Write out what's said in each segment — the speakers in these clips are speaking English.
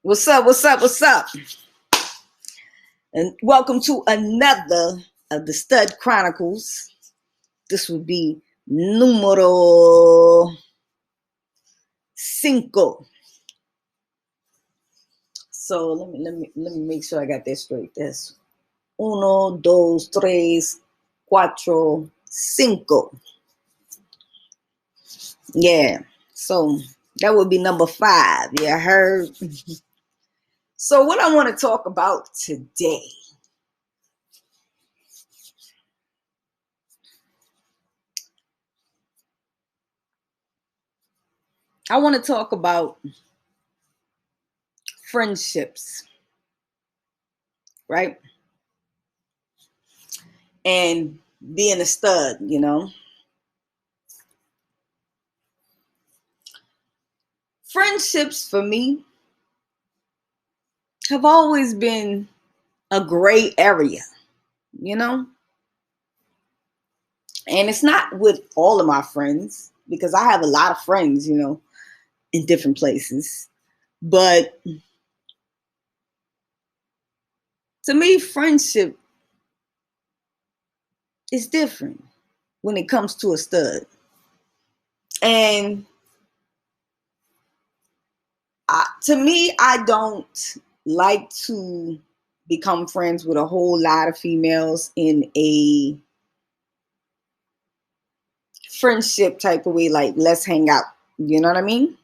What's up? What's up? What's up? And welcome to another of the Stud Chronicles. This would be numero cinco. So let me make sure I got that straight. That's uno, dos, tres, cuatro, cinco. Yeah. So that would be number 5. Yeah, I heard. So what I want to talk about today. I want to talk about friendships, right? And being a stud, Friendships for me have always been a gray area, you know? And it's not with all of my friends because I have a lot of friends, in different places. But to me, friendship is different when it comes to a stud. And to me, I don't like to become friends with a whole lot of females in a friendship type of way, like let's hang out. You know what I mean?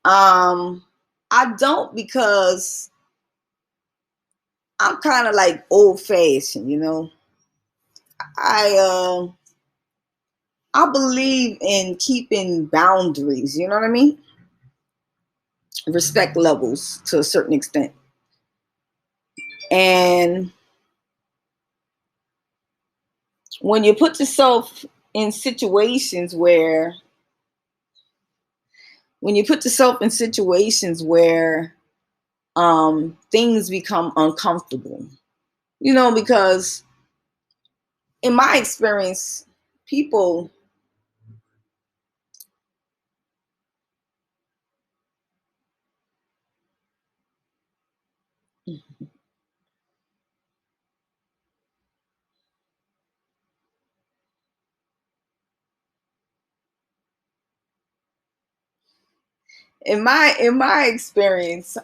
I don't because I'm kind of like old fashioned, I I believe in keeping boundaries, you know what I mean? Respect levels to a certain extent. And when you put yourself in situations where things become uncomfortable, because in my experience, people in my experience,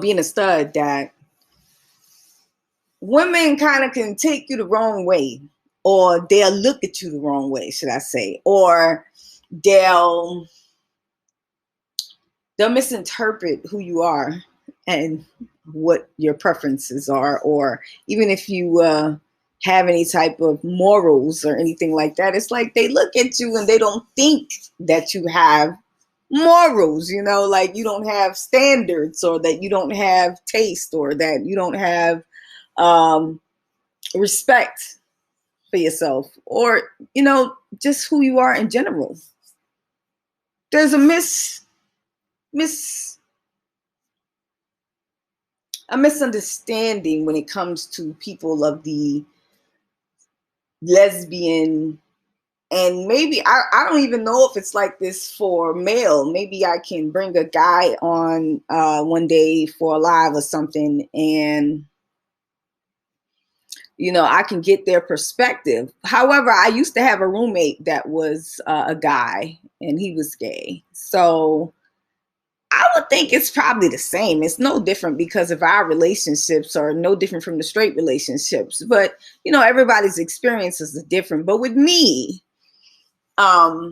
being a stud, that women kind of can take you the wrong way, or they'll look at you the wrong way, should I say, or they'll they'll misinterpret who you are and what your preferences are, or even if you have any type of morals or anything like that. It's like they look at you and they don't think that you have morals, like you don't have standards, or that you don't have taste, or that you don't have um, respect for yourself, or just who you are in general. There's mis a misunderstanding when it comes to people of the lesbian, and maybe I don't even know if it's like this for male. Maybe I can bring a guy on one day for a live or something, and I can get their perspective. However, I used to have a roommate that was a guy, and he was gay. So I would think it's probably the same. It's no different because of our relationships are no different from the straight relationships. But, everybody's experiences are different. But with me, I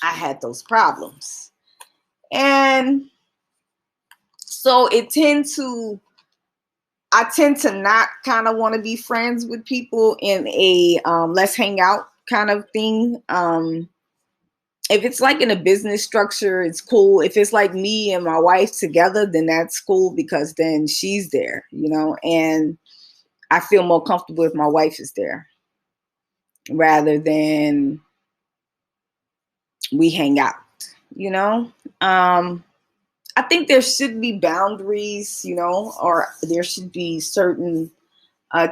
had those problems. And so I tend to not kind of want to be friends with people in a let's hang out kind of thing. If it's like in a business structure, it's cool. If it's like me and my wife together, then that's cool because then she's there, and I feel more comfortable if my wife is there rather than we hang out, you know? I think there should be boundaries, or there should be certain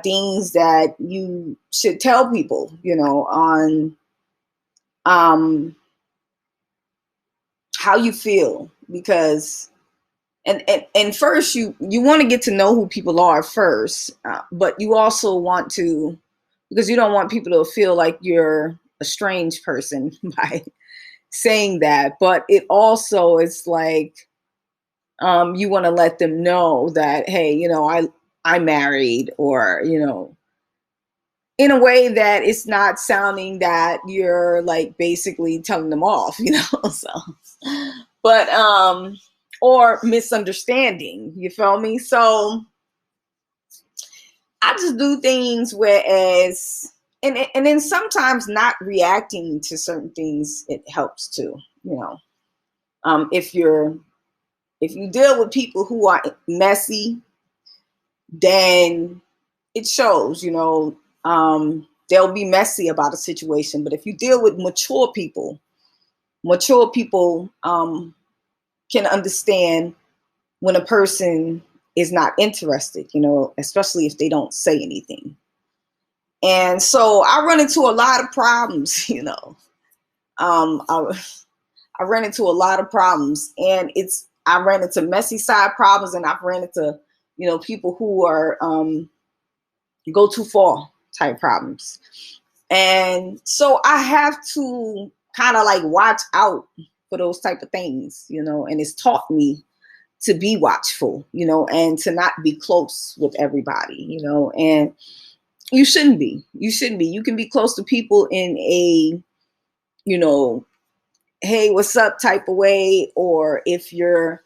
things that you should tell people, on um, how you feel, because and first you want to get to know who people are first, but you also want to, because you don't want people to feel like you're a strange person by saying that. But it also is like, you want to let them know that, hey, I'm married, or in a way that it's not sounding that you're like basically telling them off, so, but or misunderstanding, you feel me? So I just do things, whereas, and then sometimes not reacting to certain things, it helps too, if you deal with people who are messy, then it shows, they'll be messy about a situation. But if you deal with mature people can understand when a person is not interested, especially if they don't say anything. And so I run into a lot of problems, I ran into a lot of problems, and I ran into messy side problems, and I've ran into, people who are go too far type problems. And so I have to kind of like watch out for those type of things, and it's taught me to be watchful, and to not be close with everybody, and you shouldn't be. You shouldn't be. You can be close to people in a, hey, what's up type of way, or if you're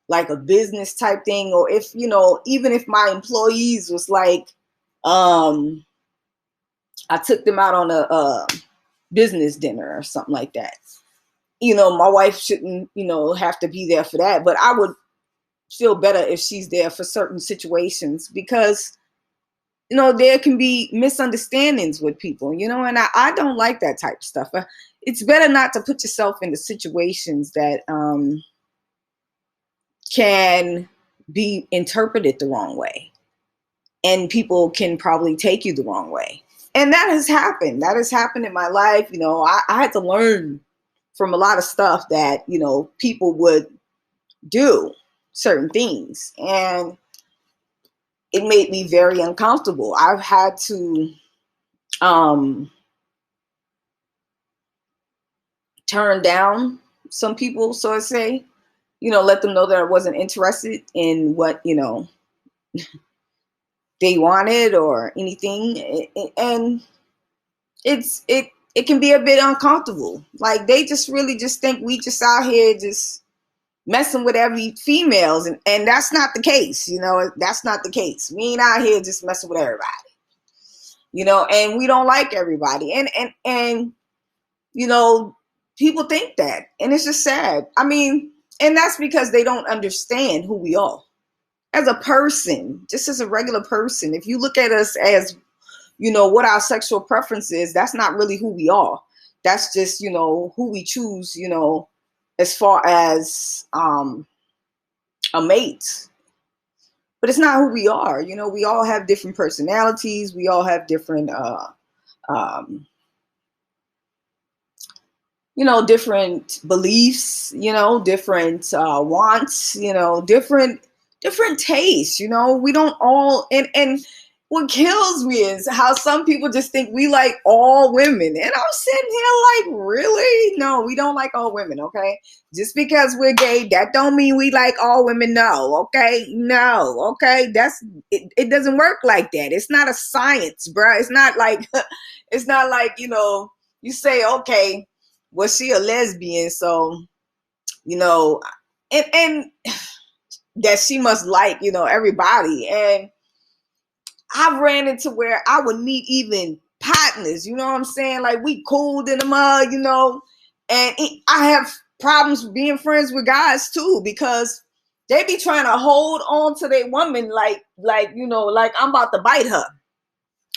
like a business type thing, or if, even if my employees was like, I took them out on a business dinner or something like that. My wife shouldn't, have to be there for that, but I would feel better if she's there for certain situations, because, there can be misunderstandings with people, and I don't like that type of stuff. It's better not to put yourself into situations that can be interpreted the wrong way, and people can probably take you the wrong way. And that has happened. That has happened in my life. I had to learn from a lot of stuff that, people would do certain things. And it made me very uncomfortable. I've had to turn down some people, so to say, let them know that I wasn't interested in what, they wanted or anything. And it can be a bit uncomfortable. Like, they just really just think we just out here just messing with every females, and that's not the case. That's not the case. We ain't out here just messing with everybody, and we don't like everybody, and people think that, and it's just sad. I mean, and that's because they don't understand who we are as a person, just as a regular person. If you look at us as, what our sexual preference is, that's not really who we are. That's just, who we choose, as far as a mate. But it's not who we are. We all have different personalities. We all have different, different beliefs, different wants, different tastes. We don't all, and what kills me is how some people just think we like all women. And I'm sitting here like, really? No, we don't like all women, okay? Just because we're gay, that don't mean we like all women. No, okay? No, okay? It doesn't work like that. It's not a science, bro. It's not like, it's not like, you say, okay, well, she a lesbian, so, and that she must like, everybody. And I ran into where I would meet even partners, you know what I'm saying? Like, we cooled in the mud, and I have problems being friends with guys too, because they be trying to hold on to their woman like I'm about to bite her.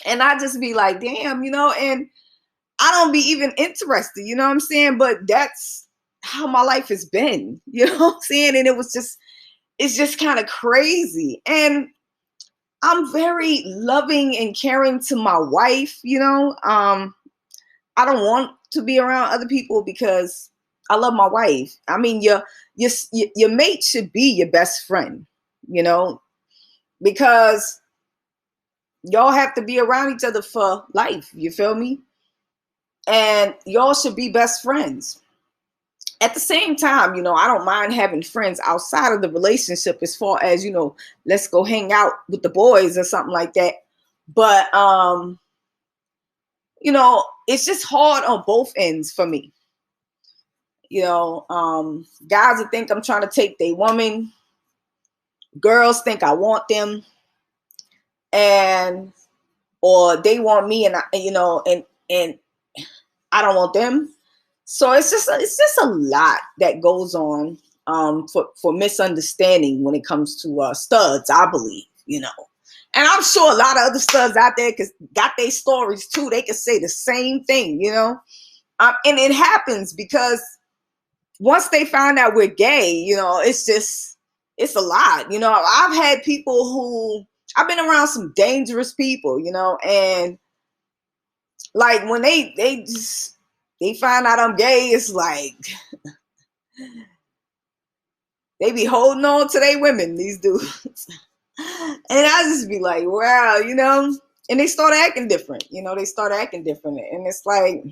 And I just be like, damn, and I don't be even interested, you know what I'm saying? But that's how my life has been, you know what I'm saying? And it's just kind of crazy. And I'm very loving and caring to my wife, I don't want to be around other people because I love my wife. I mean, your mate should be your best friend, you know, because y'all have to be around each other for life. You feel me? And y'all should be best friends. At the same time, I don't mind having friends outside of the relationship as far as, let's go hang out with the boys or something like that. But, it's just hard on both ends for me. Guys that think I'm trying to take their woman, girls think I want them, and or they want me, and and I don't want them. So it's just a lot that goes on for misunderstanding when it comes to studs, I believe, And I'm sure a lot of other studs out there got their stories too. They can say the same thing, and it happens because once they find out we're gay, it's a lot. I've had people I've been around some dangerous people, and like when they find out I'm gay, it's like they be holding on to their women, these dudes. And I just be like, wow, and they start acting different, And it's like,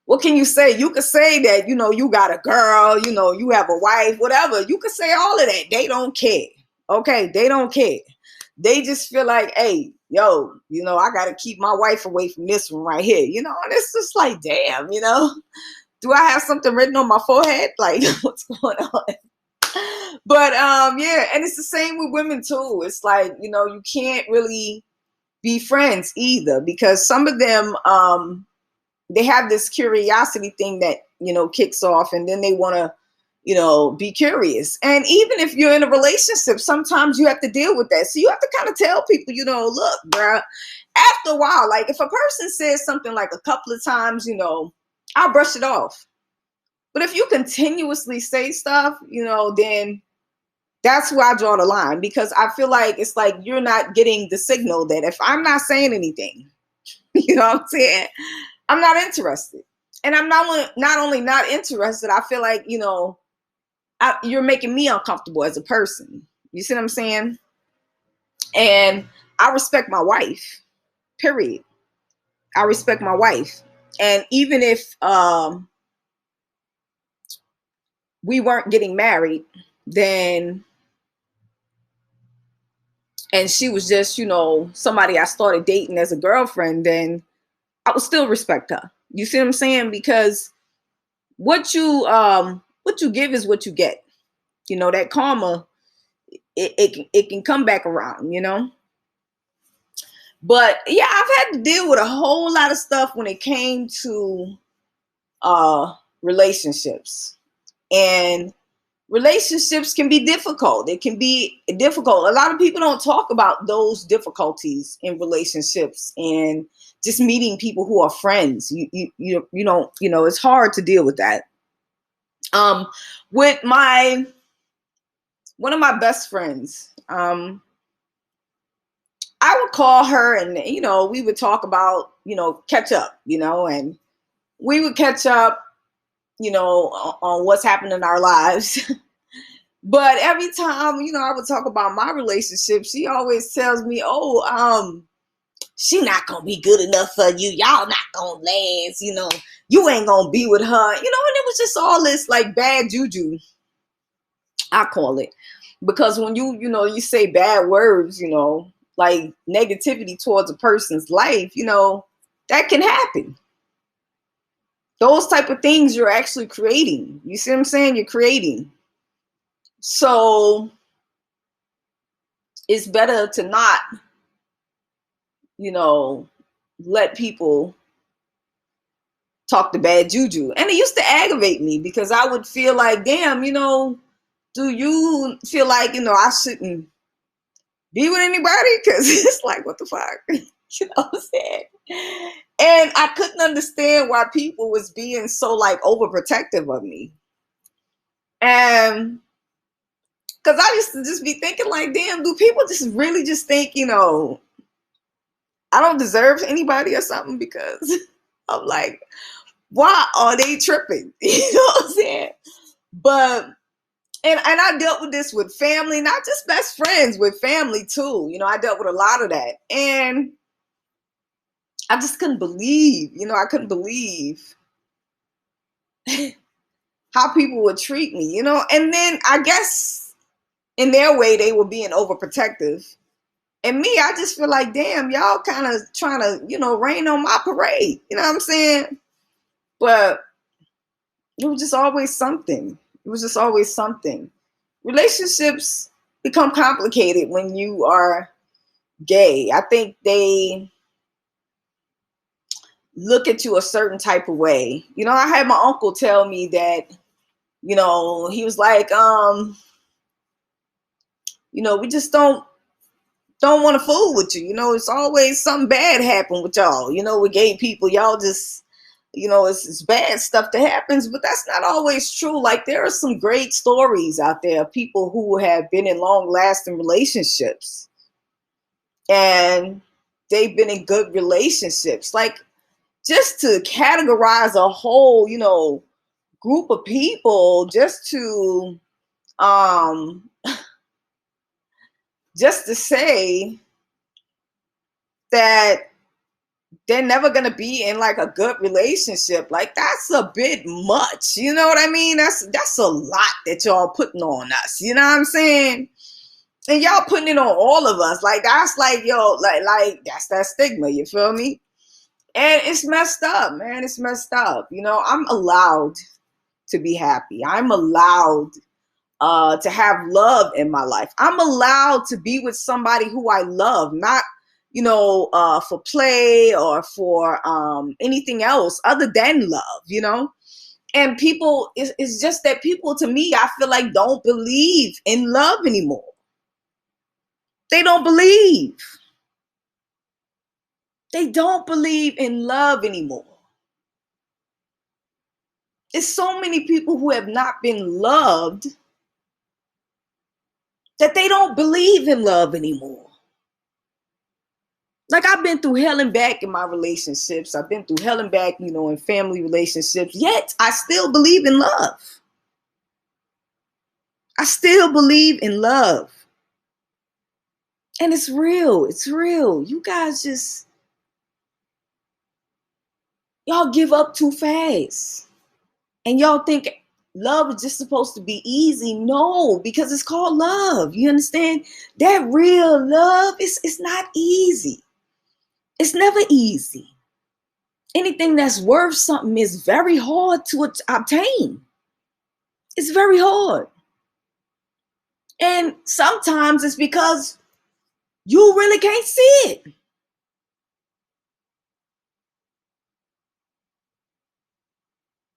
what can you say? You could say that, you got a girl, you have a wife, whatever. You could say all of that. They don't care. Okay. They don't care. They just feel like, hey, yo, I got to keep my wife away from this one right here, and it's just like, damn, do I have something written on my forehead? Like, what's going on? But yeah, and it's the same with women too. It's like, you can't really be friends either, because some of them they have this curiosity thing that kicks off, and then they want to be curious. And even if you're in a relationship, sometimes you have to deal with that. So you have to kind of tell people, look, bruh, after a while, like if a person says something like a couple of times, I'll brush it off. But if you continuously say stuff, then that's where I draw the line, because I feel like it's like you're not getting the signal that if I'm not saying anything, you know what I'm saying, I'm not interested. And I'm not only not interested, I feel like, you're making me uncomfortable as a person. You see what I'm saying? And I respect my wife, period. I respect my wife. And even if we weren't getting married, then, and she was just, somebody I started dating as a girlfriend, then I would still respect her. You see what I'm saying? Because what you give is what you get. That karma, it can come back around, But yeah, I've had to deal with a whole lot of stuff when it came to relationships. And relationships can be difficult. It can be difficult. A lot of people don't talk about those difficulties in relationships and just meeting people who are friends. You don't, it's hard to deal with that. With one of my best friends, I would call her and, we would talk about, catch up, and we would catch up, on what's happened in our lives. But every time, I would talk about my relationship, she always tells me, oh, she not going to be good enough for you. Y'all not going to last, you ain't going to be with her, and it was just all this like bad juju, I call it. Because when you say bad words, like negativity towards a person's life, that can happen. Those type of things you're actually creating. You see what I'm saying? You're creating. So it's better to not, let people talk the bad juju. And it used to aggravate me because I would feel like, damn, do you feel like, I shouldn't be with anybody? Because it's like, what the fuck? You know what I'm saying? And I couldn't understand why people was being so like overprotective of me. And because I used to just be thinking like, damn, do people just really just think, I don't deserve anybody or something? Because I'm like, Why are they tripping? You know what I'm saying? But and I dealt with this with family, not just best friends, with family too. You know, I dealt with a lot of that. And I just couldn't believe, I couldn't believe how people would treat me. And then I guess in their way they were being overprotective. And me, I just feel like, damn, y'all kind of trying to, rain on my parade. You know what I'm saying? But it was just always something. It was just always something. Relationships become complicated when you are gay. I think they look at you a certain type of way. I had my uncle tell me that, he was like, we just don't want to fool with you. It's always something bad happen with y'all. With gay people, y'all just, it's bad stuff that happens, but that's not always true. Like, there are some great stories out there of people who have been in long lasting relationships and they've been in good relationships. Like, just to categorize a whole, group of people um just to say that they're never going to be in like a good relationship, like, that's a bit much. You know what I mean? That's a lot that y'all putting on us. You know what I'm saying? And y'all putting it on all of us. Like, that's like, like that's that stigma. You feel me? And it's messed up, man. It's messed up. I'm allowed to be happy. I'm allowed to have love in my life. I'm allowed to be with somebody who I love, not, for play or for anything else other than love. And people, it's just that people, to me, I feel like, don't believe in love anymore. They don't believe. They don't believe in love anymore. There's so many people who have not been loved that they don't believe in love anymore. Like, I've been through hell and back in my relationships. I've been through hell and back, in family relationships. Yet, I still believe in love. I still believe in love. And it's real. It's real. You guys y'all give up too fast. And y'all think love is just supposed to be easy. No, because it's called love. You understand? That real love, it's not easy. It's never easy. Anything that's worth something is very hard to obtain. It's very hard. And sometimes it's because you really can't see it.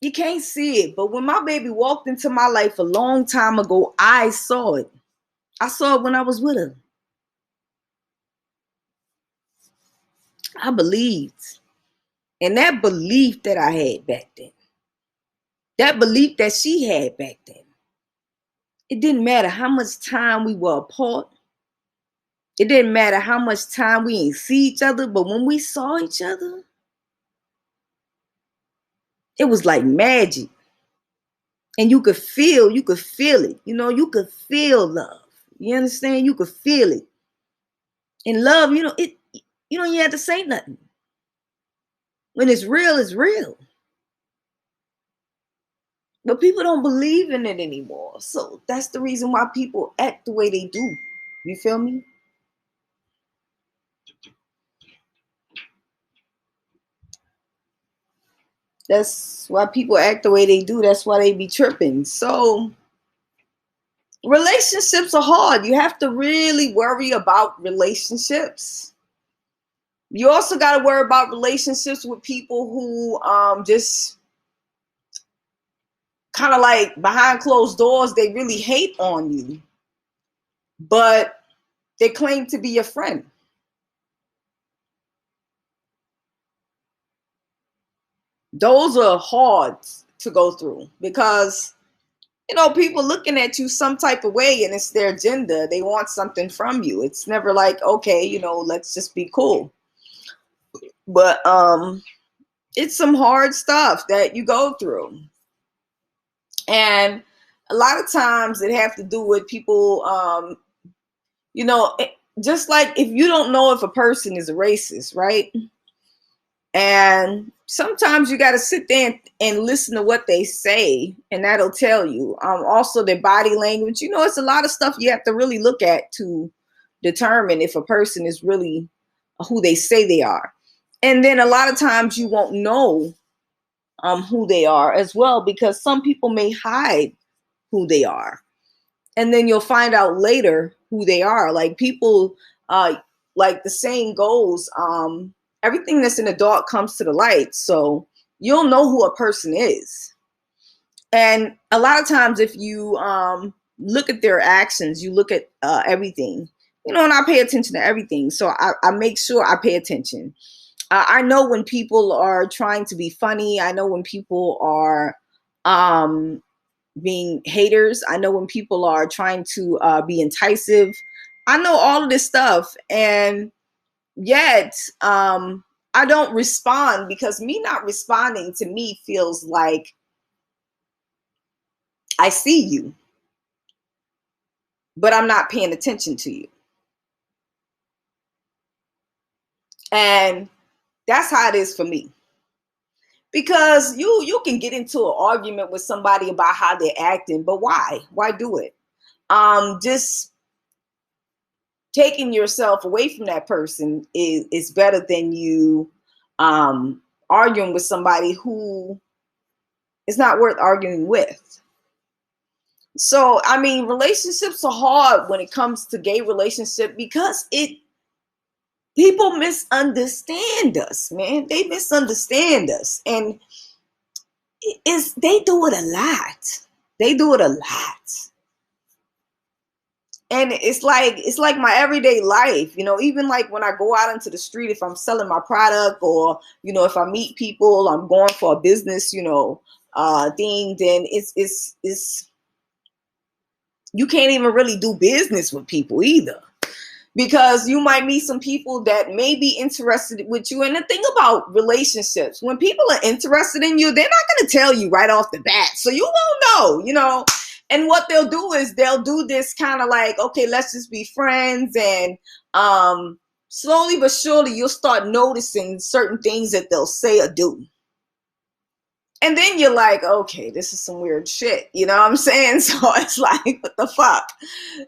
You can't see it. But when my baby walked into my life a long time ago, I saw it. I saw it when I was with her. I believed. And that belief that I had back then, that belief that she had back then, it didn't matter how much time we were apart. It didn't matter how much time we ain't see each other. But when we saw each other, it was like magic. And you could feel it. You could feel love. You understand? You could feel it. And love, you have to say nothing. When it's real, it's real. But people don't believe in it anymore. So that's the reason why people act the way they do. You feel me? That's why people act the way they do. That's why they be tripping. So relationships are hard. You have to really worry about relationships. You also got to worry about relationships with people who just kind of like behind closed doors, they really hate on you, but they claim to be your friend. Those are hard to go through because, people looking at you some type of way and it's their agenda. They want something from you. It's never like, okay, let's just be cool. But It's some hard stuff that you go through. And a lot of times it have to do with people, you know, just like if you don't know if a person is a racist, right? And sometimes you got to sit there and listen to what they say, and that'll tell you. Also, their body language. You know, it's a lot of stuff you have to really look at to determine if a person is really who they say they are. And then a lot of times you won't know who they are as well, because some people may hide who they are, and then you'll find out later who they are. Like people, like the saying goes, everything that's in the dark comes to the light. So you'll know who a person is. And a lot of times, if you look at their actions, you look at everything, you know, and I pay attention to everything. So I make sure I pay attention. I know when people are trying to be funny. I know when people are um, being haters. I know when people are trying to be enticing. I know all of this stuff. And yet, I don't respond, because me not responding to me feels like I see you, but I'm not paying attention to you. And that's how it is for me. Because you can get into an argument with somebody about how they're acting, but why? Why do it? Just taking yourself away from that person is better than you arguing with somebody who is not worth arguing with. So, I mean, relationships are hard when it comes to gay relationship, because people misunderstand us, man. They misunderstand us, and they do it a lot. They do it a lot. And it's like my everyday life, you know. Even like when I go out into the street, if I'm selling my product, or you know, if I meet people, I'm going for a business, you know, thing, then it's you can't even really do business with people either, because you might meet some people that may be interested with you. And the thing about relationships, when people are interested in you, they're not going to tell you right off the bat, so you won't know, you know. And what they'll do is they'll do this kind of like, okay, let's just be friends. And slowly but surely you'll start noticing certain things that they'll say or do. And then you're like, okay, this is some weird shit. You know what I'm saying? So it's like, what the fuck?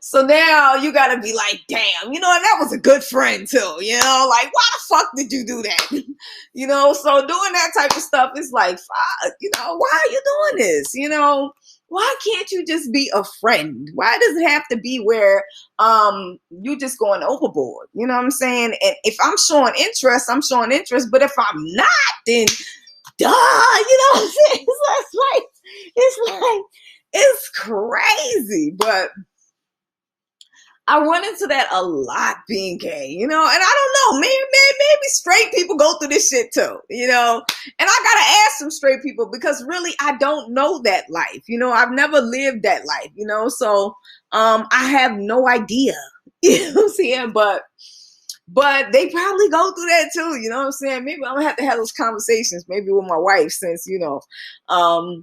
So now you got to be like, damn, you know, and that was a good friend too. You know, like, why the fuck did you do that? You know, so doing that type of stuff is like, fuck, you know, why are you doing this? You know, why can't you just be a friend? Why does it have to be where you just going overboard? You know what I'm saying? And if I'm showing interest, I'm showing interest. But if I'm not, then duh, you know what I'm saying? It's crazy. But I run into that a lot being gay, you know, and I don't know, maybe straight people go through this shit too, you know, and I gotta ask some straight people, because really I don't know that life, you know, I've never lived that life, you know, so I have no idea, you know what I'm saying, but they probably go through that too, you know what I'm saying. Maybe I'm gonna have to have those conversations, maybe with my wife, since you know, I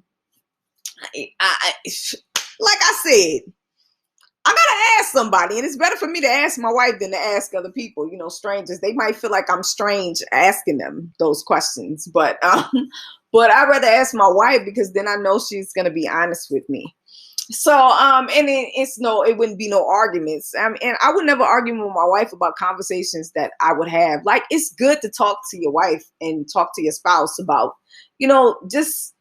like I said, I gotta ask somebody, and it's better for me to ask my wife than to ask other people, you know, strangers. They might feel like I'm strange asking them those questions, but but I'd rather ask my wife, because then I know she's gonna be honest with me. So and it wouldn't be no arguments. And I would never argue with my wife about conversations that I would have. Like, it's good to talk to your wife and talk to your spouse about, you know, just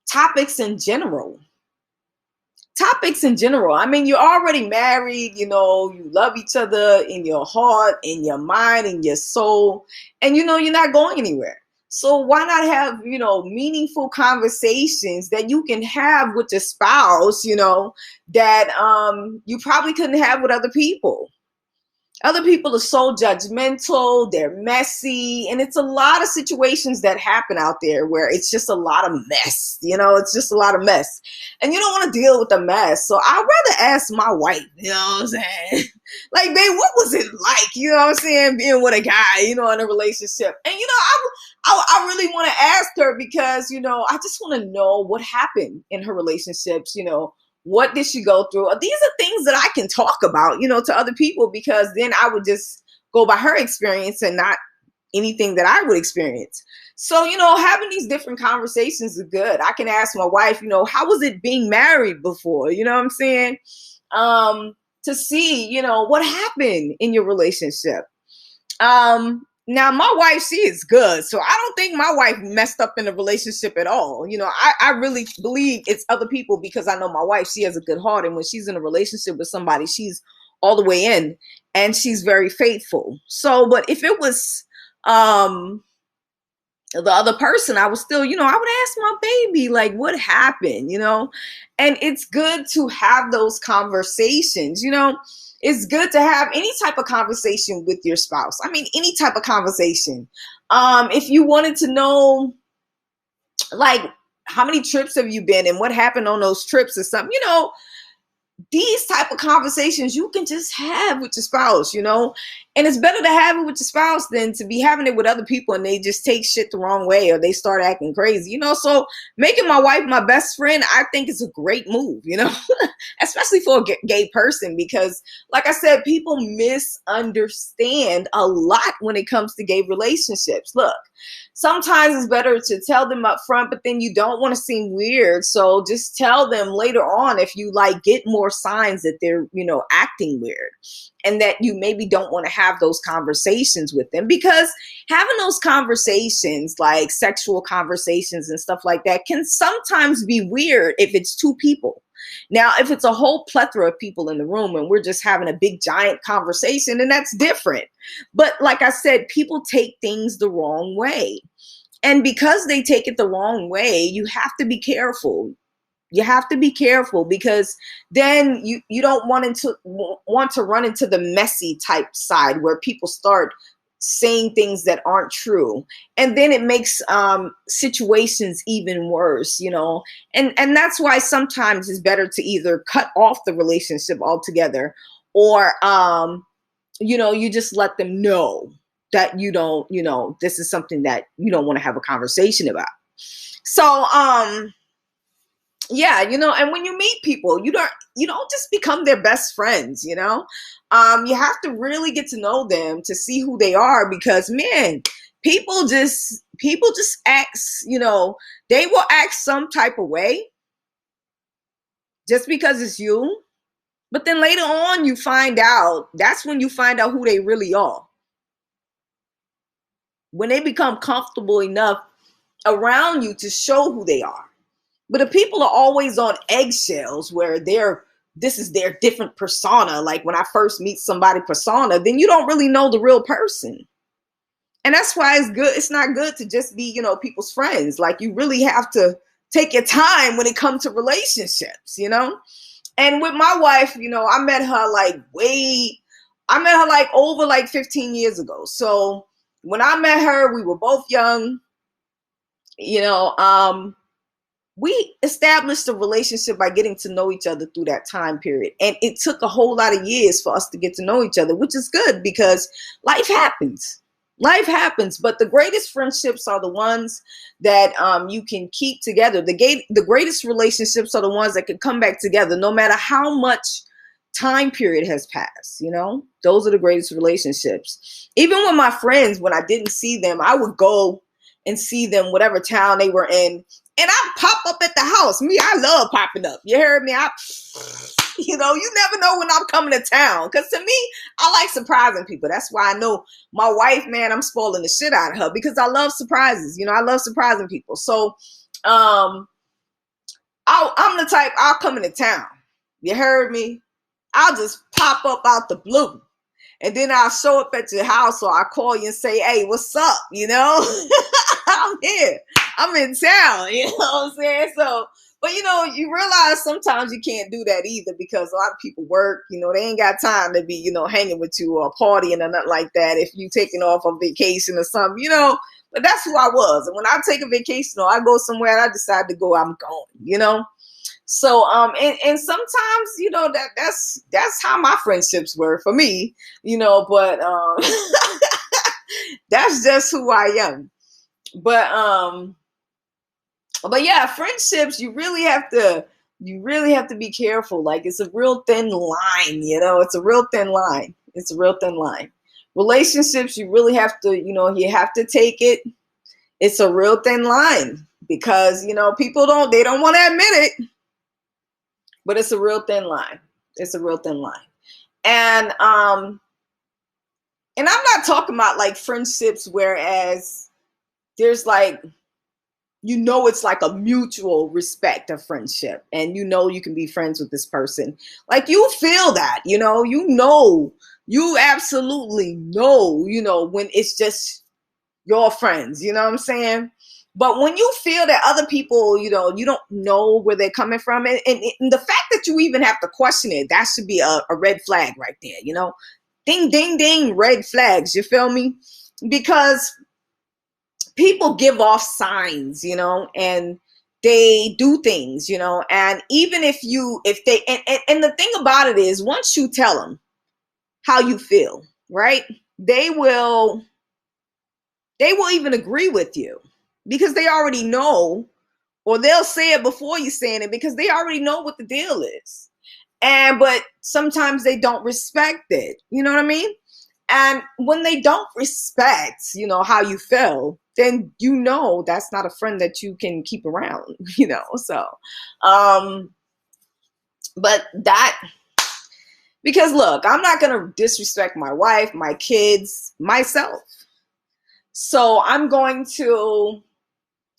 topics in general. Topics in general. I mean, you're already married, you know, you love each other in your heart, in your mind, in your soul, and you know, you're not going anywhere. So why not have, you know, meaningful conversations that you can have with your spouse, you know, that you probably couldn't have with other people. Other people are so judgmental, they're messy, and it's a lot of situations that happen out there where it's just a lot of mess, you know, it's just a lot of mess. And you don't want to deal with the mess. So I'd rather ask my wife, you know what I'm saying? Like, babe, what was it like, you know what I'm saying, being with a guy, you know, in a relationship? And, you know, I really want to ask her because, I just want to know what happened in her relationships. What did she go through? These are things that I can talk about, to other people, because then I would just go by her experience and not anything that I would experience. So, having these different conversations is good. I can ask my wife, how was it being married before? You know what I'm saying? To see, what happened in your relationship. Now my wife, she is good. So I don't think my wife messed up in a relationship at all. I really believe it's other people, because I know my wife, she has a good heart. And when she's in a relationship with somebody, she's all the way in and she's very faithful. So, but if it was, the other person, I was still, I would ask my baby, like, what happened, and it's good to have those conversations, it's good to have any type of conversation with your spouse. I mean, any type of conversation. If you wanted to know, like, how many trips have you been and what happened on those trips or something, these type of conversations you can just have with your spouse, and it's better to have it with your spouse than to be having it with other people and they just take shit the wrong way or they start acting crazy, so making my wife my best friend, I think is a great move, especially for a gay person, because like I said, people misunderstand a lot when it comes to gay relationships. Look, sometimes it's better to tell them up front, but then you don't want to seem weird. So just tell them later on if you get more signs that they're, acting weird, and that you maybe don't want to have those conversations with them, because having those conversations, like sexual conversations and stuff like that, can sometimes be weird if it's two people. Now, if it's a whole plethora of people in the room and we're just having a big giant conversation, then that's different. But like I said, people take things the wrong way. And because they take it the wrong way, you have to be careful. You have to be careful, because then you don't want to run into the messy type side where people start saying things that aren't true, and then it makes situations even worse, and that's why sometimes it's better to either cut off the relationship altogether, or you just let them know that you don't, this is something that you don't want to have a conversation about. So yeah, and when you meet people, you don't just become their best friends, you have to really get to know them to see who they are, because man, people just act, they will act some type of way just because it's you, but then later on that's when you find out who they really are, when they become comfortable enough around you to show who they are. But if people are always on eggshells where this is their different persona, like when I first meet somebody persona, then you don't really know the real person. And that's why it's not good to just be, people's friends. Like, you really have to take your time when it comes to relationships, And with my wife, I met her over 15 years ago. So when I met her, we were both young, we established a relationship by getting to know each other through that time period. And it took a whole lot of years for us to get to know each other, which is good, because life happens. Life happens. But the greatest friendships are the ones that you can keep together. The greatest relationships are the ones that can come back together no matter how much time period has passed. Those are the greatest relationships. Even with my friends, when I didn't see them, I would go and see them, whatever town they were in. And I pop up at the house. Me, I love popping up. You heard me? You never know when I'm coming to town. Because to me, I like surprising people. That's why I know my wife, man, I'm spoiling the shit out of her, because I love surprises. I love surprising people. So I'm the type, I'll come into town. You heard me? I'll just pop up out the blue. And then I'll show up at your house, or I'll call you and say, hey, what's up? I'm here. I'm in town. You know what I'm saying? So, but you realize sometimes you can't do that either, because a lot of people work, they ain't got time to be, hanging with you or partying or nothing like that. If you taking off on vacation or something, but that's who I was. And when I take a vacation or I go somewhere and I decide to go, I'm going, So, and sometimes, that's how my friendships were for me, but, that's just who I am. But but yeah, friendships, you really have to be careful. Like, it's a real thin line, it's a real thin line. It's a real thin line. Relationships, you really have to, you have to take it. It's a real thin line because, people they don't want to admit it, but it's a real thin line. It's a real thin line. And I'm not talking about like friendships whereas there's like, it's like a mutual respect of friendship, and you can be friends with this person. Like, you feel that, you absolutely know when it's just your friends, you know what I'm saying? But when you feel that other people, you don't know where they're coming from, and the fact that you even have to question it, that should be a red flag right there. Ding, ding, ding, red flags, you feel me? Because people give off signs, and they do things, and even if they, and the thing about it is, once you tell them how you feel, right, they will even agree with you because they already know, or they'll say it before you saying it because they already know what the deal is. But sometimes they don't respect it, you know what I mean? And when they don't respect, how you feel, then that's not a friend that you can keep around, So, um, but that, because look, I'm not gonna disrespect my wife, my kids, myself. So I'm going to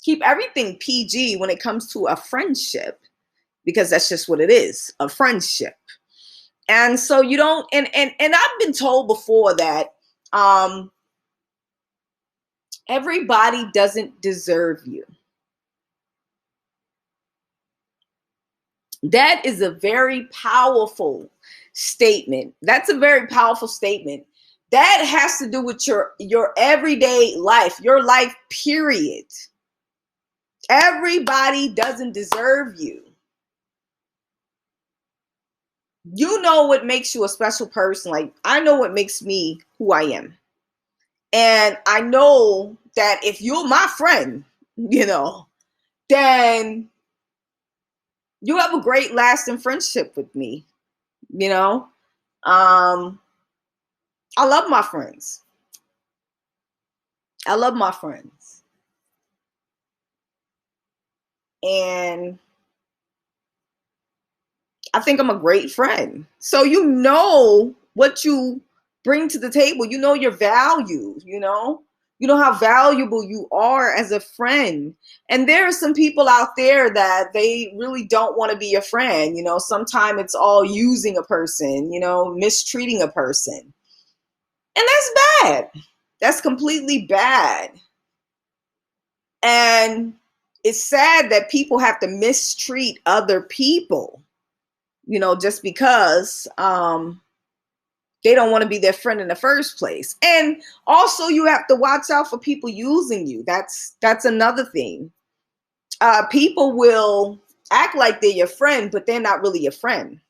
keep everything PG when it comes to a friendship, because that's just what it is, a friendship. And so you don't, and I've been told before that everybody doesn't deserve you. That is a very powerful statement. That's a very powerful statement. That has to do with your everyday life, your life, period. Everybody doesn't deserve you. You know what makes you a special person. Like, I know what makes me who I am. And I know that if you're my friend, then you have a great lasting friendship with me. You know, um, I love my friends. I love my friends. And I think I'm a great friend. So you know what you bring to the table. You know your value, You know how valuable you are as a friend. And there are some people out there that they really don't want to be your friend. Sometimes it's all using a person, mistreating a person. And that's bad. That's completely bad. And it's sad that people have to mistreat other people, just because they don't want to be their friend in the first place. And also, you have to watch out for people using you. That's another thing. People will act like they're your friend, but they're not really your friend.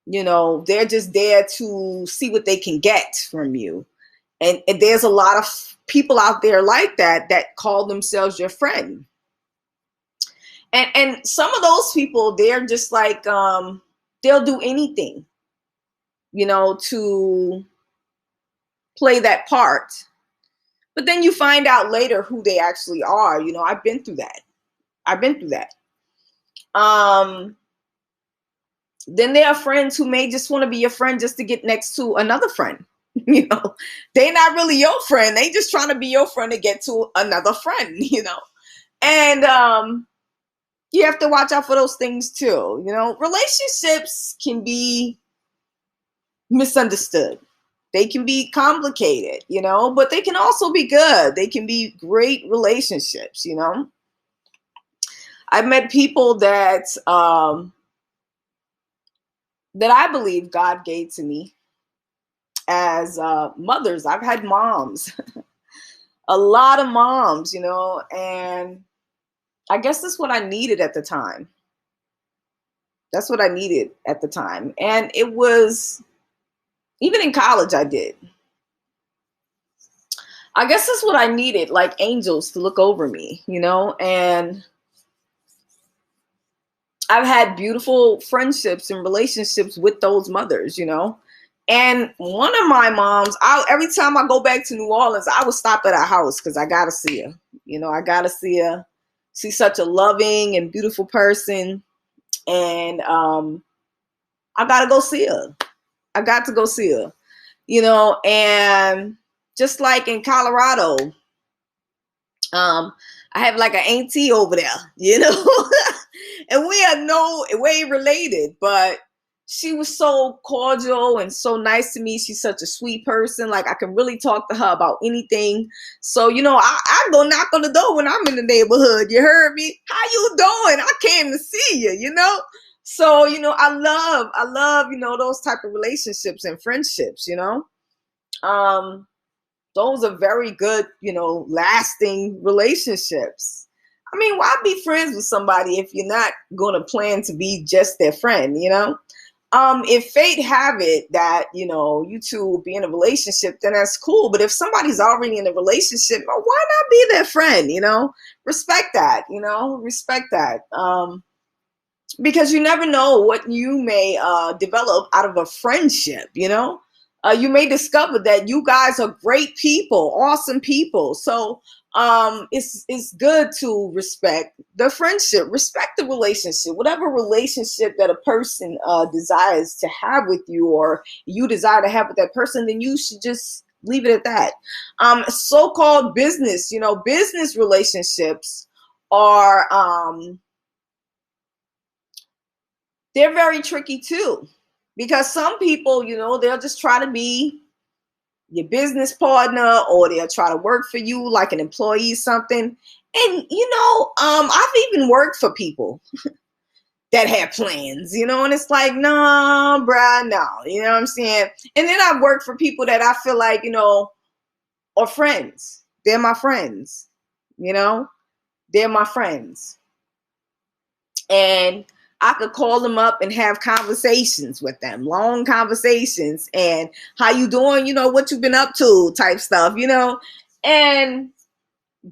They're just there to see what they can get from you. And there's a lot of people out there like that call themselves your friend. And some of those people, they're just like, they'll do anything, to play that part. But then you find out later who they actually are. I've been through that. I've been through that. Then there are friends who may just want to be your friend just to get next to another friend. They're not really your friend. They just trying to be your friend to get to another friend, And you have to watch out for those things too. Relationships can be misunderstood. They can be complicated, but they can also be good. They can be great relationships, I've met people that I believe God gave to me as mothers. I've had moms, a lot of moms, and I guess that's what I needed at the time. That's what I needed at the time. And it was, even in college, I did. I guess that's what I needed, like angels to look over me, and I've had beautiful friendships and relationships with those mothers. And one of my moms, every time I go back to New Orleans, I would stop at her house because I gotta see her. I gotta see her. She's such a loving and beautiful person, and I gotta go see her. I got to go see her. And just like in Colorado, I have like an auntie over there, and we are no way related, but she was so cordial and so nice to me. She's such a sweet person. Like I can really talk to her about anything. So, I go knock on the door when I'm in the neighborhood. You heard me? How you doing? I came to see you. So, I love, those type of relationships and friendships. Those are very good, lasting relationships. I mean, why be friends with somebody if you're not going to plan to be just their friend? If fate have it that, you two will be in a relationship, then that's cool. But if somebody's already in a relationship, why not be their friend? Respect that, respect that. Because you never know what you may develop out of a friendship. You may discover that you guys are great people, awesome people. So it's good to respect the friendship, respect the relationship, whatever relationship that a person desires to have with you, or you desire to have with that person, then you should just leave it at that. So-called business, business relationships are they're very tricky too, because some people, they'll just try to be your business partner, or they'll try to work for you like an employee, something. And, I've even worked for people that had plans, and it's like, no, bruh, no, you know what I'm saying? And then I've worked for people that I feel like, are friends. They're my friends, they're my friends. And I could call them up and have conversations with them, long conversations, and how you doing, what you've been up to type stuff, and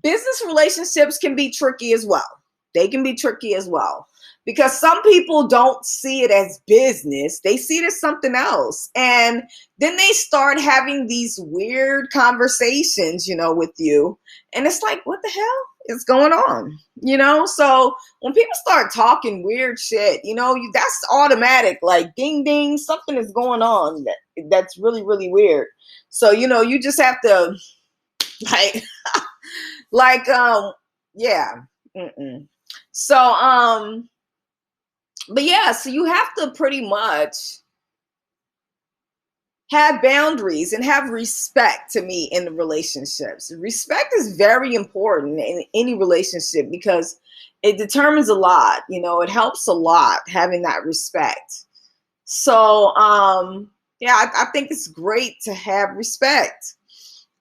business relationships can be tricky as well. They can be tricky as well, because some people don't see it as business. They see it as something else. And then they start having these weird conversations, with you. And it's like, what the hell is going on? So when people start talking weird shit, that's automatic, like ding, ding, something is going on that's really, really weird. So, you just have to like, yeah. Mm-mm. So, but yeah, so you have to pretty much have boundaries and have respect, to me, in the relationships. Respect is very important in any relationship because it determines a lot. It helps a lot having that respect. So, yeah, I think it's great to have respect.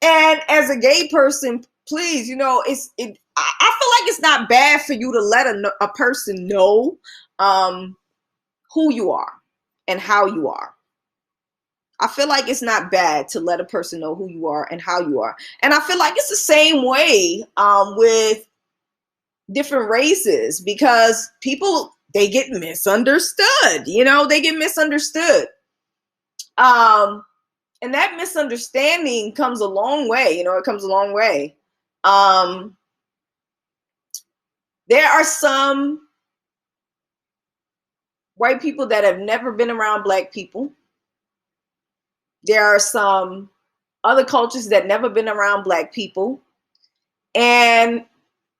And as a gay person, please, I feel like it's not bad for you to let a person know who you are and how you are. I feel like it's not bad to let a person know who you are and how you are. And I feel like it's the same way with different races, because people, they get misunderstood. They get misunderstood. And that misunderstanding comes a long way. It comes a long way. There are some white people that have never been around Black people. There are some other cultures that never been around Black people. And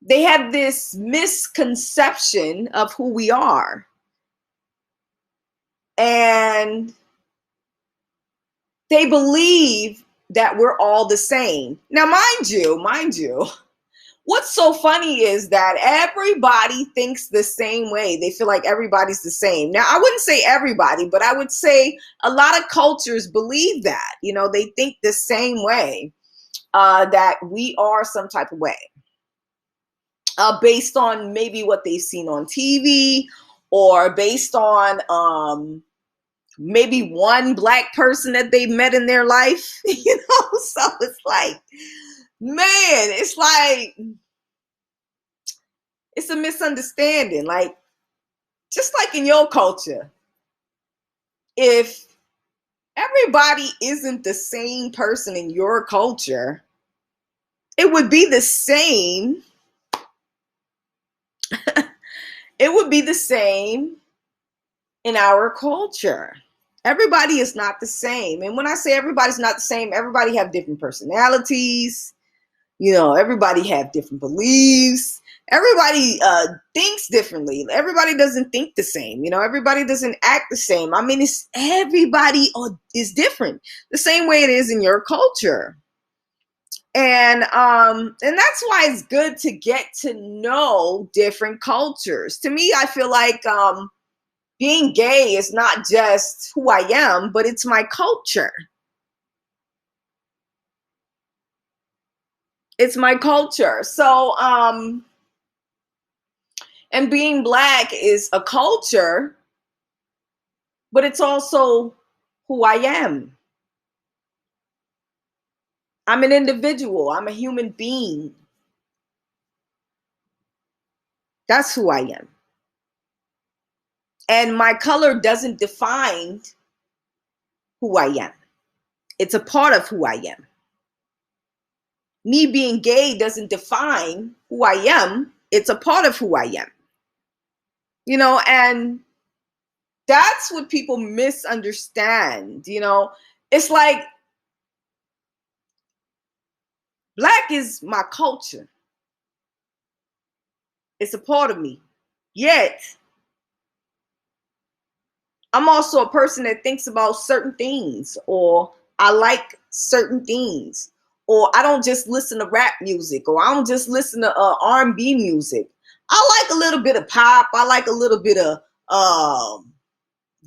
they have this misconception of who we are. And they believe that we're all the same. Now, mind you, what's so funny is that everybody thinks the same way. They feel like everybody's the same. Now, I wouldn't say everybody, but I would say a lot of cultures believe that. They think the same way, that we are some type of way, based on maybe what they've seen on TV, or based on maybe one Black person that they met in their life. So it's like, Man, it's like, it's a misunderstanding. Like, just like in your culture, if everybody isn't the same person in your culture, it would be the same. It would be the same in our culture. Everybody is not the same. And when I say everybody's not the same, everybody have different personalities. Everybody have different beliefs. Everybody thinks differently. Everybody doesn't think the same. Everybody doesn't act the same. I mean, it's everybody is different, the same way it is in your culture. And that's why it's good to get to know different cultures. To me, I feel like being gay is not just who I am, but it's my culture. It's my culture. So, and being Black is a culture, but it's also who I am. I'm an individual. I'm a human being. That's who I am. And my color doesn't define who I am. It's a part of who I am. Me being gay doesn't define who I am. It's a part of who I am. And that's what people misunderstand. It's like Black is my culture. It's a part of me. Yet, I'm also a person that thinks about certain things, or I like certain things, or I don't just listen to rap music, or I don't just listen to R&B music. I like a little bit of pop. I like a little bit of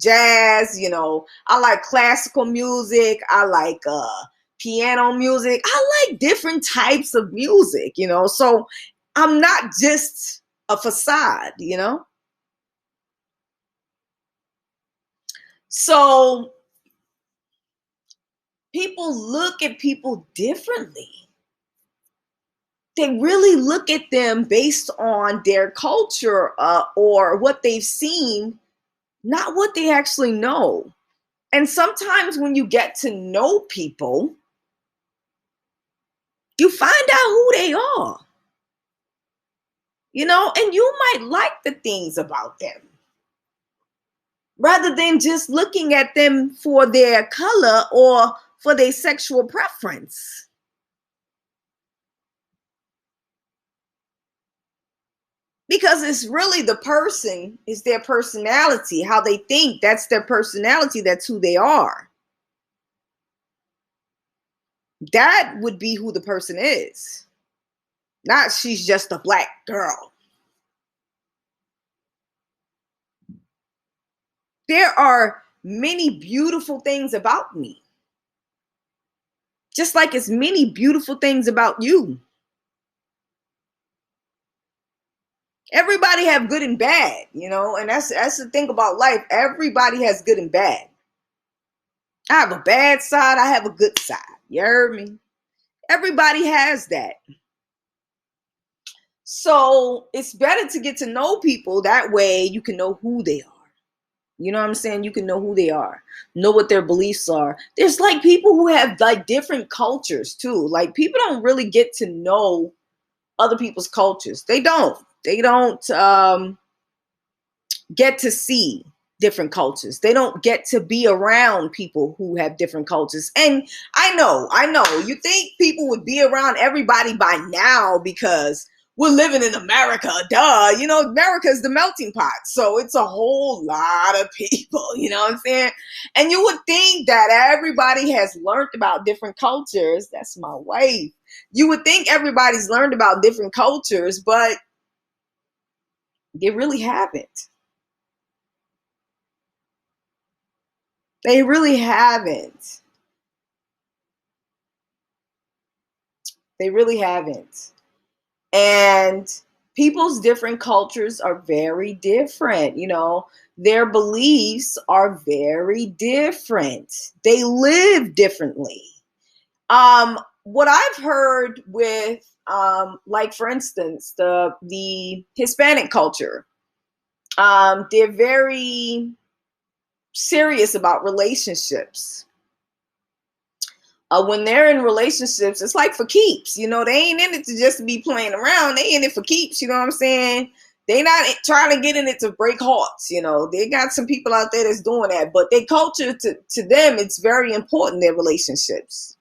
jazz. I like classical music. I like piano music. I like different types of music. So I'm not just a facade. So people look at people differently. They really look at them based on their culture or what they've seen, not what they actually know. And sometimes when you get to know people, you find out who they are, and you might like the things about them rather than just looking at them for their color or for their sexual preference. Because it's really the person, is their personality, how they think. That's their personality. That's who they are. That would be who the person is. Not she's just a Black girl. There are many beautiful things about me. Just like it's many beautiful things about you. Everybody have good and bad, and that's the thing about life. Everybody has good and bad. I have a bad side, I have a good side. You heard me? Everybody has that. So it's better to get to know people. That way you can know who they are. You know what I'm saying? You can know who they are, know what their beliefs are. There's like people who have like different cultures too. Like people don't really get to know other people's cultures. They don't get to see different cultures. They don't get to be around people who have different cultures. And I know, you think people would be around everybody by now because we're living in America, duh. America is the melting pot. So it's a whole lot of people, you know what I'm saying? And you would think that everybody has learned about different cultures. That's my wife. You would think everybody's learned about different cultures, but they really haven't. They really haven't. They really haven't. And people's different cultures are very different. Their beliefs are very different. They live differently. what I've heard with, like for instance, the Hispanic culture, they're very serious about relationships. When they're in relationships, it's like for keeps. They ain't in it to just be playing around. They in it for keeps. You know what I'm saying? They not trying to get in it to break hearts. They got some people out there that's doing that, but their culture to them, it's very important, their relationships.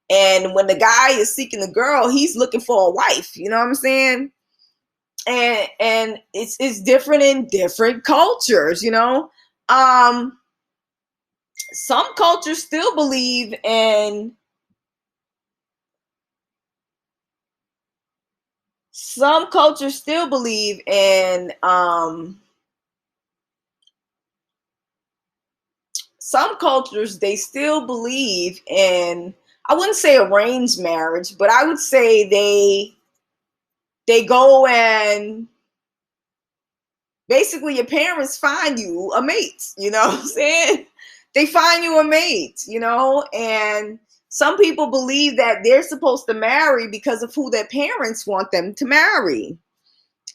And when the guy is seeking the girl, he's looking for a wife. You know what I'm saying? And it's different in different cultures. Some cultures still believe in some cultures still believe in some cultures they still believe in, I wouldn't say arranged marriage, but I would say they go and basically your parents find you a mate. You know what I'm saying? They find you a mate, and some people believe that they're supposed to marry because of who their parents want them to marry.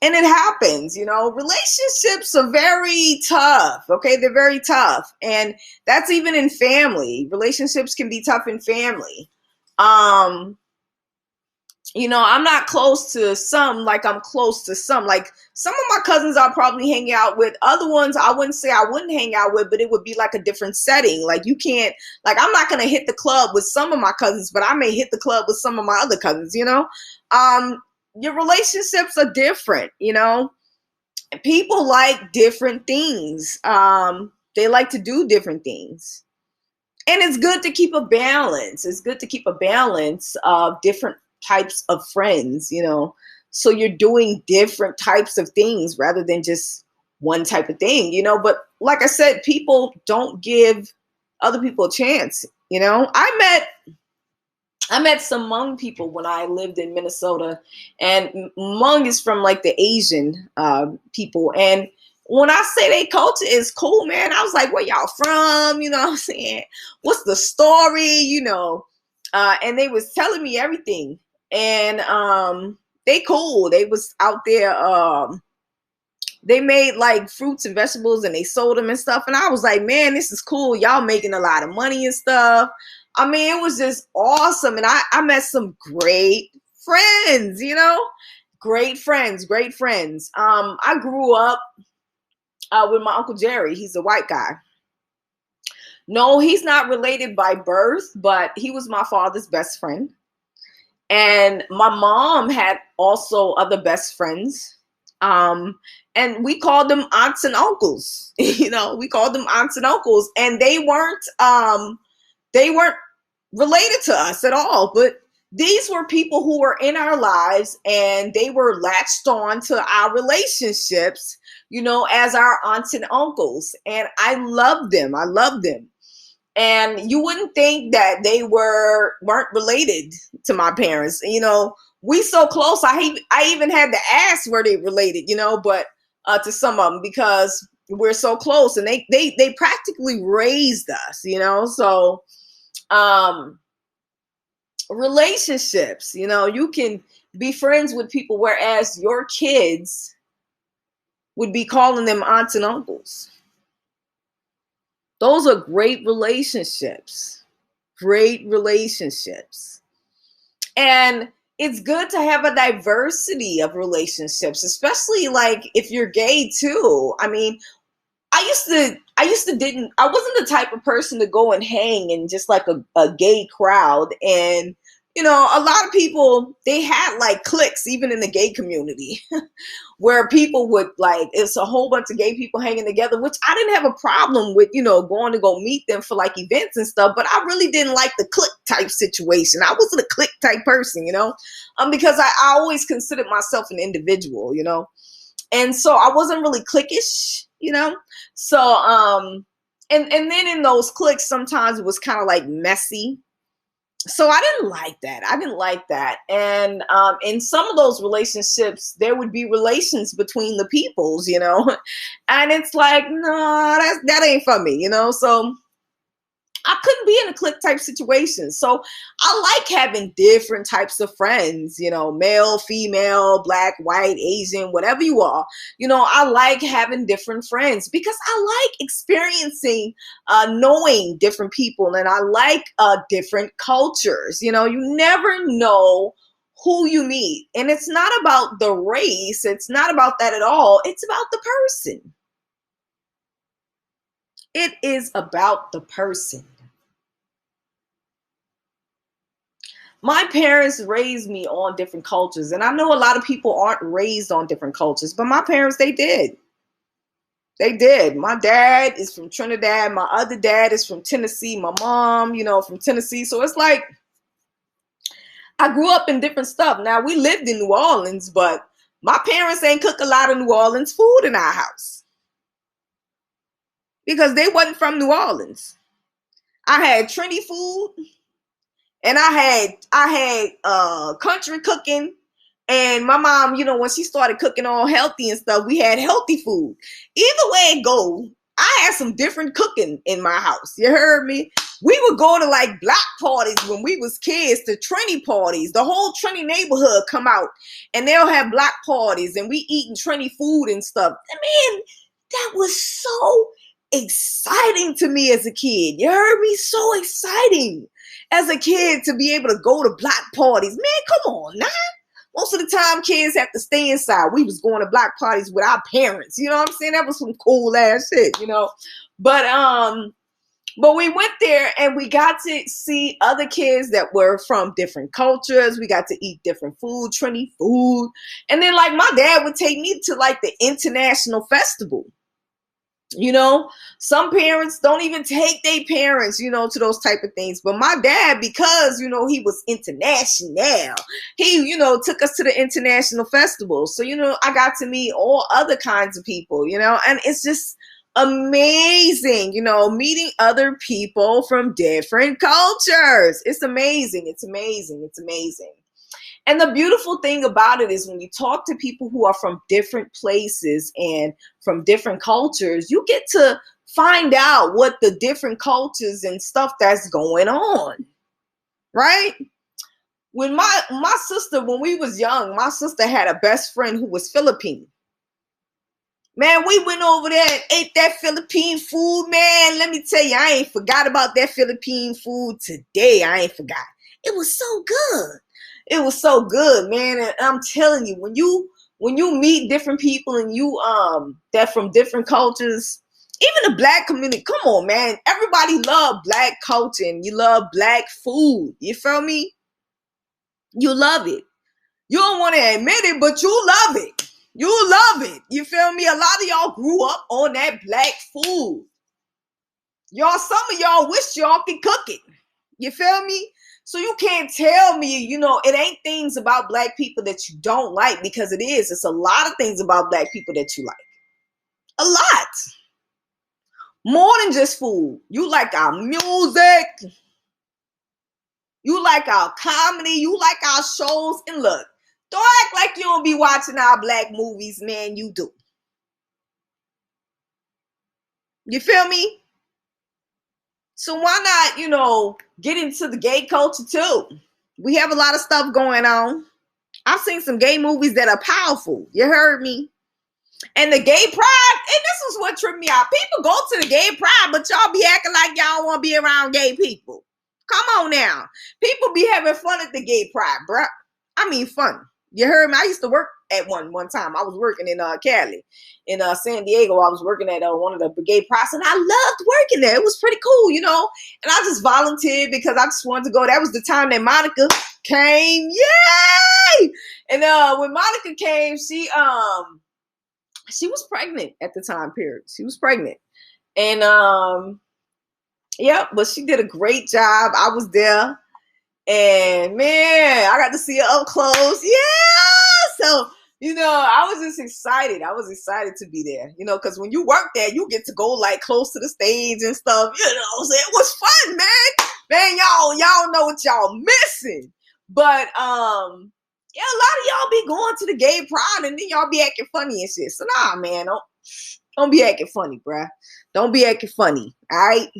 And it happens. Relationships are very tough. Okay. They're very tough. And that's even in family. Relationships can be tough in family. I'm not close to some like I'm close to some. Like some of my cousins I'll probably hang out with. Other ones I wouldn't say I wouldn't hang out with, but it would be like a different setting. Like you can't, like I'm not going to hit the club with some of my cousins, but I may hit the club with some of my other cousins, your relationships are different, people like different things. They like to do different things. And it's good to keep a balance. It's good to keep a balance of different types of friends, so you're doing different types of things rather than just one type of thing, but like I said, people don't give other people a chance. I met some Hmong people when I lived in Minnesota, and Hmong is from like the Asian people. And when I say they culture is cool, man, I was like, where y'all from? You know what I'm saying? What's the story? And they was telling me everything. And they cool. They was out there. They made like fruits and vegetables and they sold them and stuff. And I was like, man, this is cool. Y'all making a lot of money and stuff. I mean, it was just awesome. And I met some great friends, great friends, great friends. I grew up with my Uncle Jerry. He's a white guy. No, he's not related by birth, but he was my father's best friend. And my mom had also other best friends. And we called them aunts and uncles. We called them aunts and uncles. And they weren't related to us at all. But these were people who were in our lives and they were latched on to our relationships, as our aunts and uncles. And I loved them. I loved them. And you wouldn't think that they weren't related to my parents. We so close. I even had to ask were they related, but to some of them because we're so close, and they practically raised us, So relationships, you can be friends with people, whereas your kids would be calling them aunts and uncles. Those are great relationships. Great relationships. And it's good to have a diversity of relationships, especially like if you're gay too. I mean, I wasn't the type of person to go and hang in just like a gay crowd. And, a lot of people, they had like cliques, even in the gay community, where people would like, it's a whole bunch of gay people hanging together, which I didn't have a problem with, going to go meet them for like events and stuff. But I really didn't like the clique type situation. I wasn't a clique type person, because I always considered myself an individual, and so I wasn't really cliquish, So, and then in those cliques, sometimes it was kind of like messy. So I didn't like that. And in some of those relationships, there would be relations between the peoples, and it's like, no, that ain't for me, So I couldn't be in a clique type situation. So I like having different types of friends, male, female, black, white, Asian, whatever you are. I like having different friends because I like experiencing, knowing different people, and I like different cultures. You never know who you meet. And it's not about the race. It's not about that at all. It's about the person. It is about the person. My parents raised me on different cultures, and I know a lot of people aren't raised on different cultures, but my parents, they did. They did. My dad is from Trinidad. My other dad is from Tennessee. My mom, from Tennessee. So it's like I grew up in different stuff. Now, we lived in New Orleans, but my parents ain't cook a lot of New Orleans food in our house because they wasn't from New Orleans. I had Trini food, and I had country cooking. And my mom, when she started cooking all healthy and stuff, we had healthy food. Either way it goes, I had some different cooking in my house. You heard me? We would go to like block parties when we was kids, to Trini parties. The whole Trini neighborhood come out and they'll have block parties and we eating Trini food and stuff. Man, that was so exciting to me as a kid. You heard me? So exciting as a kid to be able to go to block parties. Man, come on now. Most of the time, kids have to stay inside. We was going to block parties with our parents. You know what I'm saying? That was some cool ass shit, But we went there and we got to see other kids that were from different cultures. We got to eat different food, Trini food. And then like my dad would take me to like the international festival. Some parents don't even take their parents, to those type of things. But my dad, because, he was international, he, took us to the international festival. So, I got to meet all other kinds of people, and it's just amazing, meeting other people from different cultures. It's amazing. It's amazing. It's amazing. And the beautiful thing about it is when you talk to people who are from different places and from different cultures, you get to find out what the different cultures and stuff that's going on, right? When my sister, when we was young, my sister had a best friend who was Filipino. Man, we went over there and ate that Philippine food, man. Let me tell you, I ain't forgot about that Philippine food today. I ain't forgot. It was so good. It was so good, man. And I'm telling you, when you meet different people and you that from different cultures, even the black community, come on, man. Everybody love black culture and you love black food. You feel me? You love it. You don't want to admit it, but you love it. You love it. You feel me? A lot of y'all grew up on that black food. Some of y'all wish y'all could cook it. You feel me? So you can't tell me, it ain't things about black people that you don't like, because it is. It's a lot of things about black people that you like. A lot. More than just food. You like our music. You like our comedy. You like our shows. And look, don't act like you don't be watching our black movies, man. You do. You feel me? So why not, get into the gay culture too? We have a lot of stuff going on. I've seen some gay movies that are powerful. You heard me? And the gay pride, and this is what tripped me out. People go to the gay pride, but y'all be acting like y'all want to be around gay people. Come on now. People be having fun at the gay pride, bruh. I mean fun. You heard me? I used to work at one time. I was working in Cali. In San Diego, I was working at one of the gay prides, and I loved working there. It was pretty cool, And I just volunteered because I just wanted to go. That was the time that Monica came. Yay! And when Monica came, she was pregnant at the time period. She was pregnant. And but she did a great job. I was there. And man, I got to see her up close. Yeah. So, I was just excited. I was excited to be there, because when you work there, you get to go like close to the stage and stuff. So it was fun, man. Man, y'all know what y'all missing. But a lot of y'all be going to the gay pride and then y'all be acting funny and shit. So nah, man, Don't be acting funny, bruh. Don't be acting funny. All right.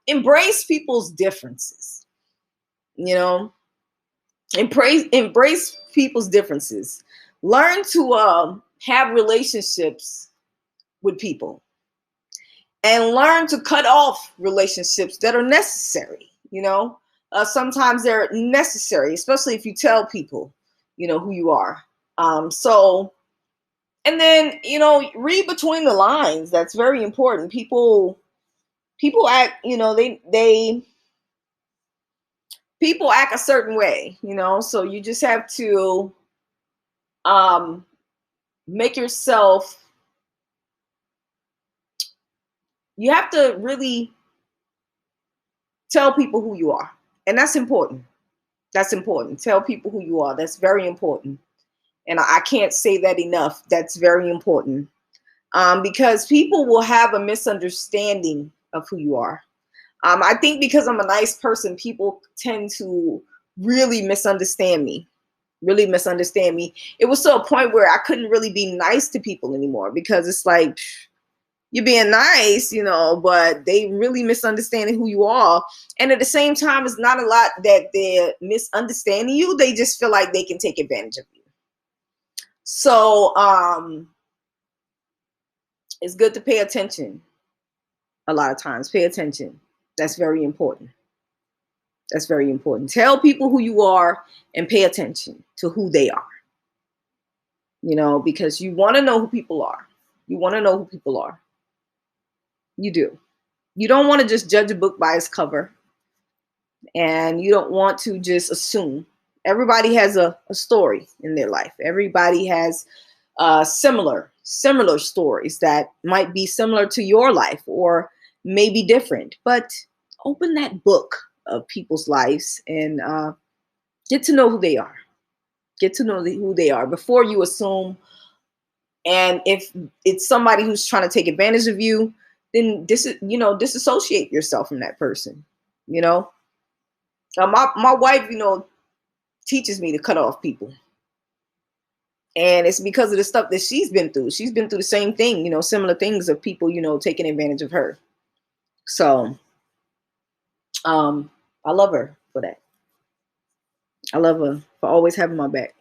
Embrace people's differences. You know, embrace people's differences. Learn to have relationships with people, and learn to cut off relationships that are necessary. Sometimes they're necessary, especially if you tell people, who you are. And then, read between the lines. That's very important. People act, they people act a certain way, so you just have to um, make yourself, you have to really tell people who you are. And that's important. That's important. Tell people who you are. That's very important. And I can't say that enough. That's very important. Because people will have a misunderstanding of who you are. I think because I'm a nice person, people tend to really misunderstand me. Really misunderstand me. It was to a point where I couldn't really be nice to people anymore, because it's like, you're being nice, but they really misunderstanding who you are. And at the same time, it's not a lot that they're misunderstanding you. They just feel like they can take advantage of you. So it's good to pay attention. A lot of times, pay attention. That's very important. That's very important. Tell people who you are and pay attention to who they are. Because you want to know who people are. You want to know who people are. You do. You don't want to just judge a book by its cover. And you don't want to just assume. Everybody has a story in their life. Everybody has similar stories that might be similar to your life or maybe different. But open that book of people's lives and get to know who they are. Get to know who they are before you assume. And if it's somebody who's trying to take advantage of you, then disassociate yourself from that person. My wife, teaches me to cut off people. And it's because of the stuff that she's been through. She's been through the same thing, similar things of people, taking advantage of her. So I love her for that. I love her for always having my back.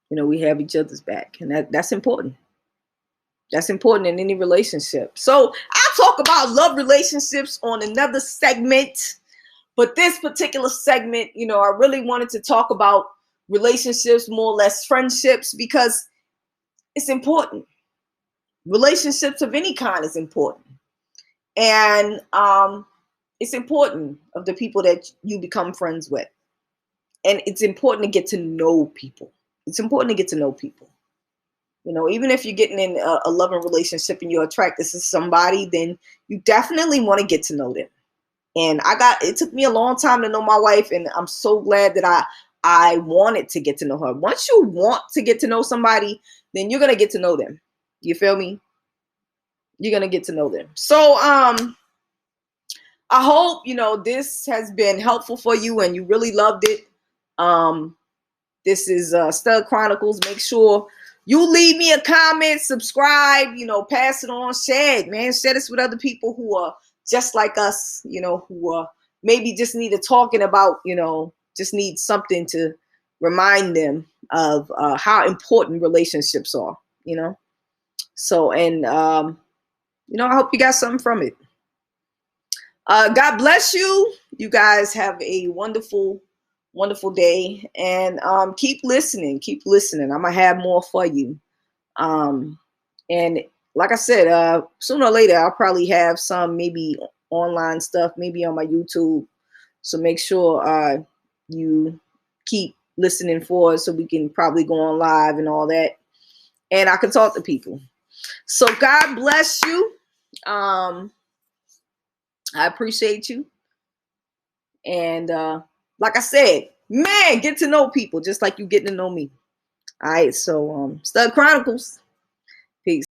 We have each other's back, and that's important. That's important in any relationship. So I'll talk about love relationships on another segment. But this particular segment, I really wanted to talk about relationships, more or less friendships, because it's important. Relationships of any kind is important. And it's important of the people that you become friends with. And it's important to get to know people. It's important to get to know people. Even if you're getting in a loving relationship and you're attracted to somebody, then you definitely want to get to know them. And it took me a long time to know my wife, and I'm so glad that I wanted to get to know her. Once you want to get to know somebody, then you're going to get to know them. You feel me? You're going to get to know them. So I hope, this has been helpful for you and you really loved it. This is Stud Chronicles. Make sure you leave me a comment, subscribe, pass it on, share it, man. Share this with other people who are just like us, who maybe just need a talking about, just need something to remind them of how important relationships are, So, and, I hope you got something from it. God bless you. You guys have a wonderful, wonderful day, and keep listening. Keep listening. I'm gonna have more for you. And like I said, sooner or later, I'll probably have some maybe online stuff, maybe on my YouTube. So make sure you keep listening for us, so we can probably go on live and all that, and I can talk to people. So God bless you. I appreciate you. And like I said, man, get to know people just like you getting to know me. All right, so Stud Chronicles. Peace.